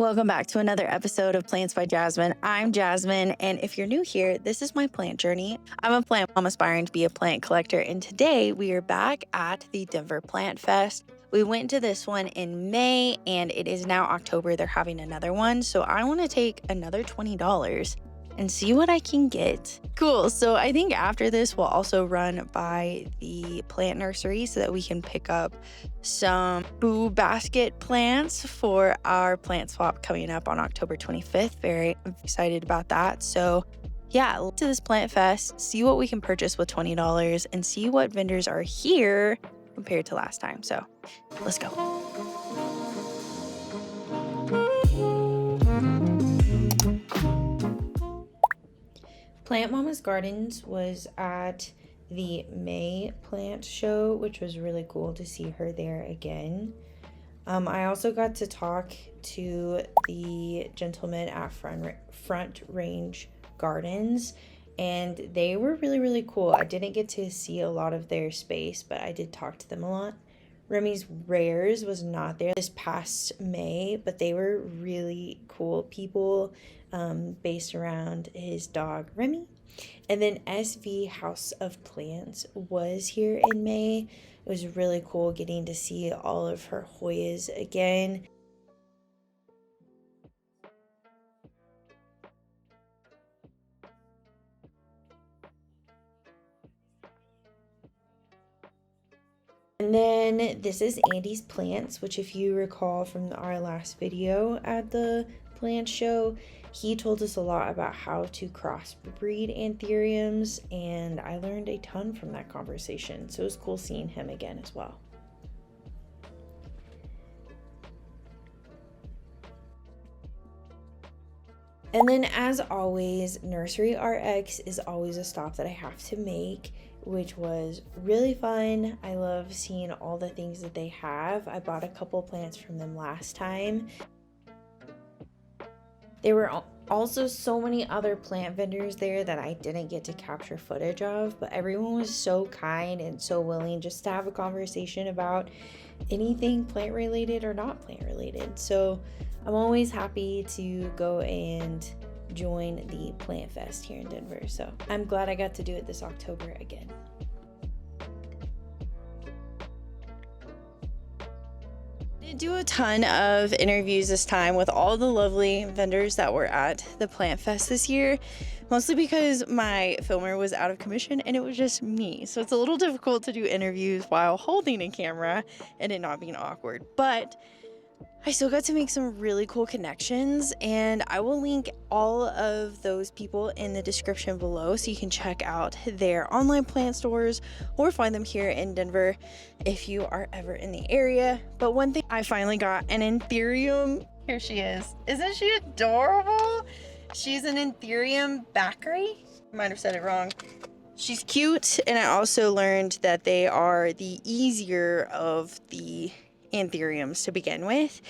Welcome back to another episode of Plants by Jasmine. I'm Jasmine, and if you're new here, this is my plant journey. I'm a plant mom aspiring to be a plant collector, and today we are back at the Denver Plant Fest. We went to this one in May, and it is now October. They're having another one, so I want to take another $20 and see what I can get. Cool. So I think after this, we'll also run by the plant nursery so that we can pick up some boo basket plants for our plant swap coming up on October 25th. Very excited about that. So yeah, let's to this plant fest, see what we can purchase with $20 and see what vendors are here compared to last time. So let's go. Plant Mama's Gardens was at the May plant show, which was really cool to see her there again. I also got to talk to the gentleman at Front Range Gardens, and they were really cool. I didn't get to see a lot of their space, but I did talk to them a lot. Remi's Rares was not there this past May, but they were really cool people based around his dog Remi. And then SV House of Plants was here in May. It was really cool getting to see all of her Hoyas again. And then this is Andy's Plants, which if you recall from our last video at the plant show, he told us a lot about how to crossbreed anthuriums, and I learned a ton from that conversation. So it was cool seeing him again as well. And then as always, Nursery Rx is always a stop that I have to make, which was really fun. I love seeing all the things that they have. I bought a couple plants from them last time. There were also so many other plant vendors there that I didn't get to capture footage of, but everyone was so kind and so willing just to have a conversation about anything plant related or not plant related. So I'm always happy to go and join the Plant Fest here in Denver. So I'm glad I got to do it this October again. I do a ton of interviews this time with all the lovely vendors that were at the Plant Fest this year, mostly because my filmer was out of commission and it was just me. So it's a little difficult to do interviews while holding a camera and it not being awkward, but I still got to make some really cool connections, and I will link all of those people in the description below so you can check out their online plant stores or find them here in Denver if you are ever in the area. But one thing, I finally got an anthurium. Here she is. Isn't she adorable? She's an anthurium Bakri. Might have said it wrong. She's cute, and I also learned that they are the easier of the anthuriums to begin with,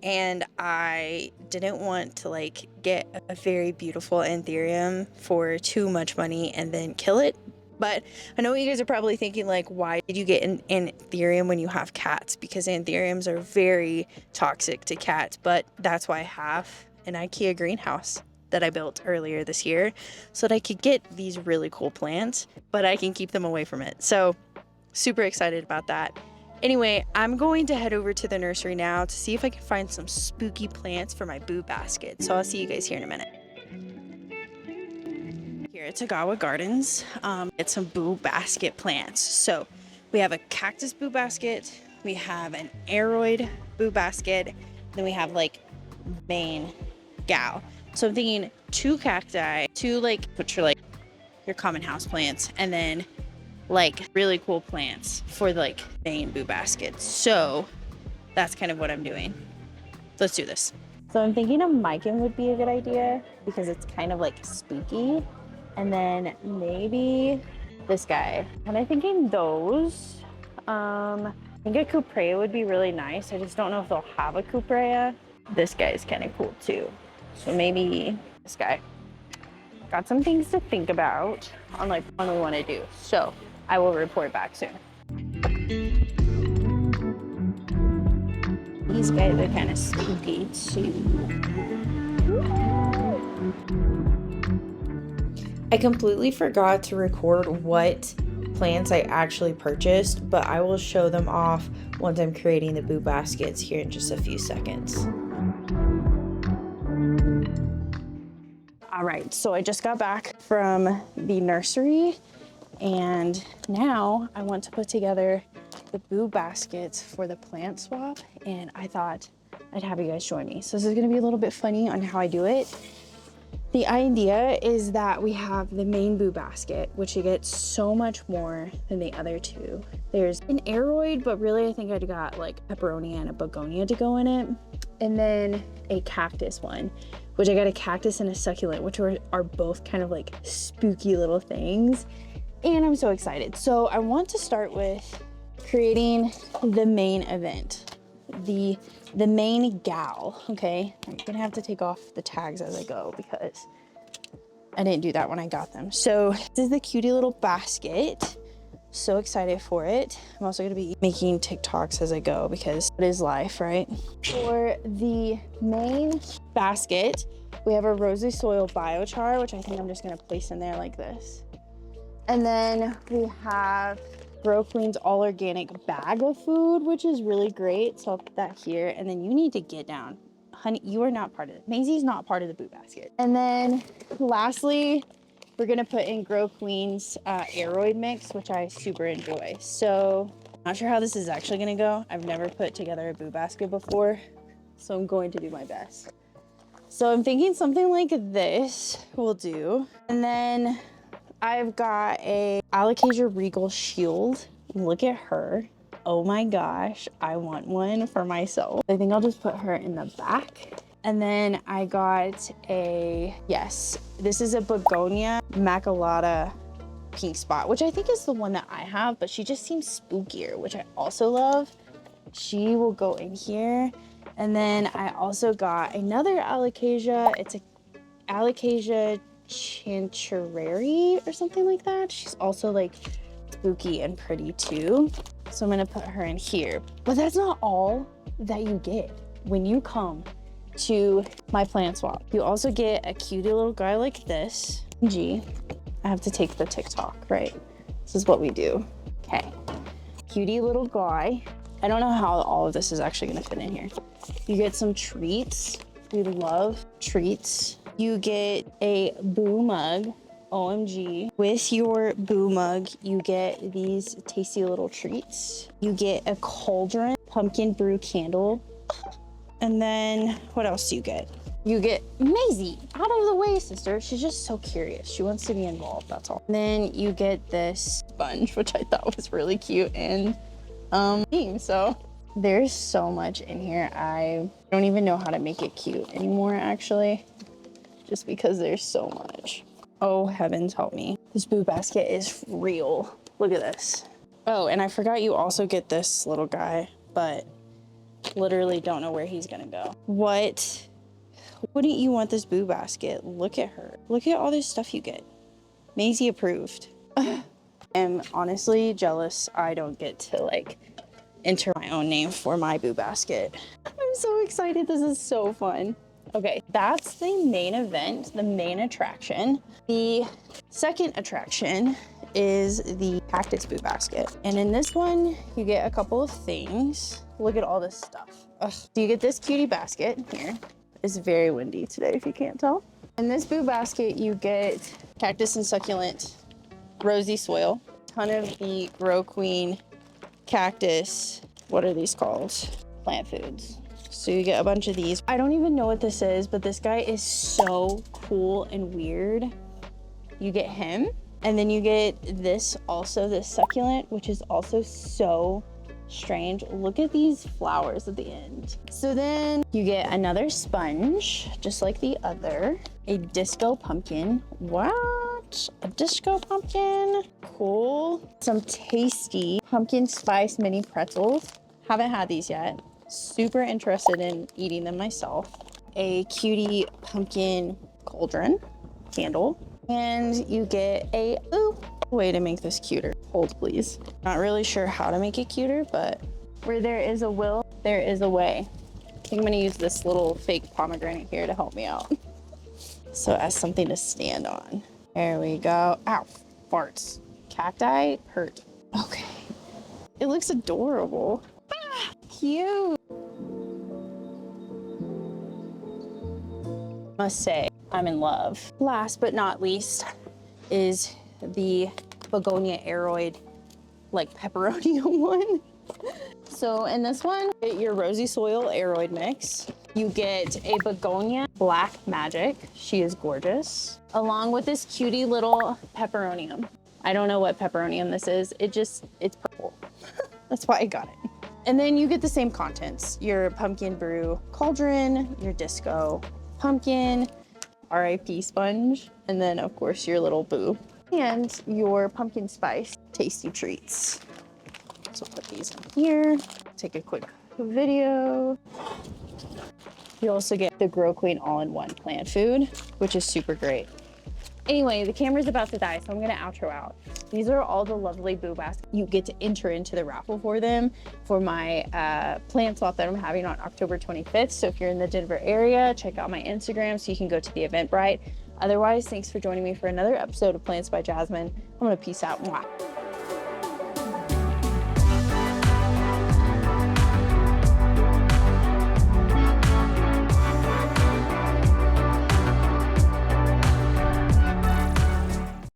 and I didn't want to get a very beautiful anthurium for too much money and then kill it. But I know you guys are probably thinking, why did you get an anthurium when you have cats? Because anthuriums are very toxic to cats, but that's why I have an IKEA greenhouse that I built earlier this year so that I could get these really cool plants, but I can keep them away from it. So super excited about that. Anyway, I'm going to head over to the nursery now to see if I can find some spooky plants for my boo basket. So I'll see you guys here in a minute. Here at Togawa Gardens, get some boo basket plants. So we have a cactus boo basket, we have an aroid boo basket, then we have main gal. So I'm thinking 2 cacti, 2 which are your common house plants, and then really cool plants for main boo baskets. So that's kind of what I'm doing. Let's do this. So I'm thinking a mican would be a good idea because it's kind of spooky. And then maybe this guy. And I'm thinking those. I think a cuprea would be really nice. I just don't know if they'll have a cuprea. This guy is kind of cool too. So maybe this guy. Got some things to think about on what we want to do. So I will report back soon. These guys are kind of spooky too. I completely forgot to record what plants I actually purchased, but I will show them off once I'm creating the boo baskets here in just a few seconds. All right, so I just got back from the nursery and now I want to put together the boo baskets for the plant swap, and I thought I'd have you guys join me. So this is gonna be a little bit funny on how I do it. The idea is that we have the main boo basket, which you get so much more than the other two. There's an aroid, but really I think I'd got like pepperoni and a begonia to go in it. And then a cactus one, which I got a cactus and a succulent, which are both kind of like spooky little things. And I'm so excited. So I want to start with creating the main event, the main gal, okay? I'm gonna have to take off the tags as I go because I didn't do that when I got them. So this is the cutie little basket. So excited for it. I'm also gonna be making TikToks as I go because it is life, right? For the main basket, we have a rosy soil biochar, which I think I'm just gonna place in there like this. And then we have Grow Queen's all organic bag of food, which is really great. So I'll put that here. And then you need to get down. Honey, you are not part of it. Maisie's not part of the boo basket. And then lastly, we're gonna put in Grow Queen's aroid mix, which I super enjoy. So not sure how this is actually gonna go. I've never put together a boo basket before, so I'm going to do my best. So I'm thinking something like this will do. And then I've got a Alocasia Regal shield. Look at her. Oh my gosh, I want one for myself. I think I'll just put her in the back. And then I got yes, this is a Begonia Maculata pink spot, which I think is the one that I have, but she just seems spookier, which I also love. She will go in here. And then I also got another Alocasia. It's a Alocasia Chancherary or something like that. She's also like spooky and pretty too. So I'm gonna put her in here. But that's not all that you get when you come to my plant swap. You also get a cutie little guy like this. I have to take the TikTok, right? This is what we do. Okay, cutie little guy. I don't know how all of this is actually gonna fit in here. You get some treats. We love treats. You get a boo mug, OMG. With your boo mug, you get these tasty little treats. You get a cauldron, pumpkin brew candle. And then what else do you get? You get Maisie, out of the way, sister. She's just so curious. She wants to be involved, that's all. And then you get this sponge, which I thought was really cute and so there's so much in here. I don't even know how to make it cute anymore, actually, just because there's so much. Oh, heavens help me. This boo basket is real. Look at this. Oh, and I forgot you also get this little guy, but literally don't know where he's gonna go. What? Wouldn't you want this boo basket? Look at her. Look at all this stuff you get. Maisie approved. I'm honestly jealous I don't get to like enter my own name for my boo basket. I'm so excited. This is so fun. Okay, that's the main event, the main attraction. The second attraction is the cactus boo basket. And in this one, you get a couple of things. Look at all this stuff. Ugh. So you get this cutie basket here. It's very windy today, if you can't tell. In this boo basket, you get cactus and succulent, rosy soil, ton of the Grow Queen cactus, what are these called? Plant foods. So you get a bunch of these. I don't even know what this is, but this guy is so cool and weird. You get him, and then you get this also, this succulent, which is also so strange. Look at these flowers at the end. So then you get another sponge, just like the other, a disco pumpkin. What? A disco pumpkin? Cool. Some tasty pumpkin spice mini pretzels. Haven't had these yet. Super interested in eating them myself. A cutie pumpkin cauldron candle. And you get a way to make this cuter. Hold, please. Not really sure how to make it cuter, but where there is a will, there is a way. think I'm gonna use this little fake pomegranate here to help me out. So as something to stand on. There we go. Ow, farts. Cacti hurt. Okay. It looks adorable. Ah, cute. Must say, I'm in love. Last but not least is the begonia aroid, like pepperoni one. So in this one, you get your rosy soil aroid mix. You get a begonia black magic. She is gorgeous. Along with this cutie little pepperonium. I don't know what pepperonium this is. It's purple. That's why I got it. And then you get the same contents. Your pumpkin brew cauldron, your disco pumpkin, RIP sponge, and then of course your little boo. And your pumpkin spice tasty treats. So put these in here, take a quick video. You also get the Grow Queen all-in-one plant food, which is super great. Anyway, the camera's about to die, so I'm gonna outro out. These are all the lovely boo baskets. You get to enter into the raffle for them for my plant swap that I'm having on October 25th. So if you're in the Denver area, check out my Instagram so you can go to the Eventbrite. Otherwise, thanks for joining me for another episode of Plants by Jasmine. I'm gonna peace out. Mwah.